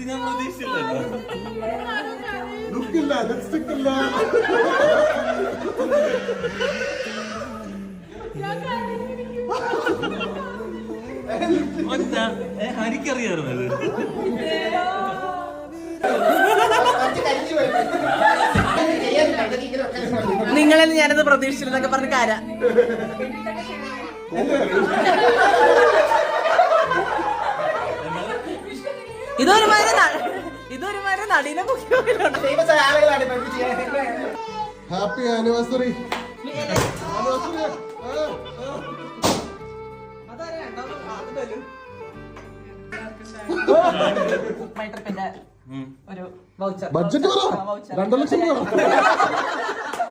ഞാൻ പ്രതീക്ഷിച്ചില്ലല്ലോ. ലുക്കില്ല, ലിപ്സ്റ്റിക് ഇല്ല. ഹരിക്കറിയായിരുന്നത്. നിങ്ങളെന്ന് ഞാനത് പ്രതീക്ഷിച്ചില്ലെന്നൊക്കെ പറഞ്ഞ കാര. ഇതൊരുമാതിരി നടീനെ ഹാപ്പി ആനിവേഴ്സറി. ഒരു ബഡ്ജറ്റ് 2 ലക്ഷം രൂപ.